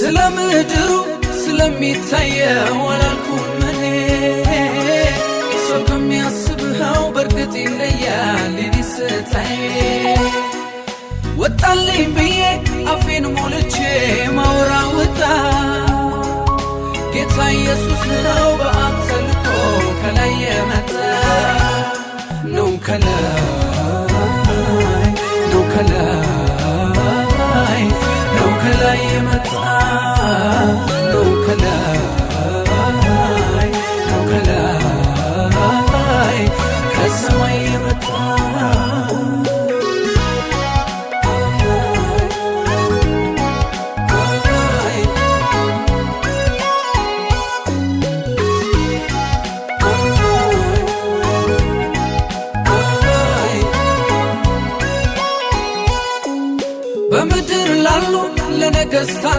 ስለምድሩ ስለሚታየው አላልኩም እኔ ሰው ከሚያስበው በርግጥ ይለያል የኔ ስታይ ወጣልኝ ብዬ አፌን ሞልቼ ማውራ ወጣ ጌታ ኢየሱስ ነው በአብ ተልኮ ከላይ የመጣ ነው ከላይ ነው ከላይ ነው ከላይ የመጣ ነው ከላይ ነው ከላይ ከሰማይ የመጣ በምድር ላሉ ለነገስታት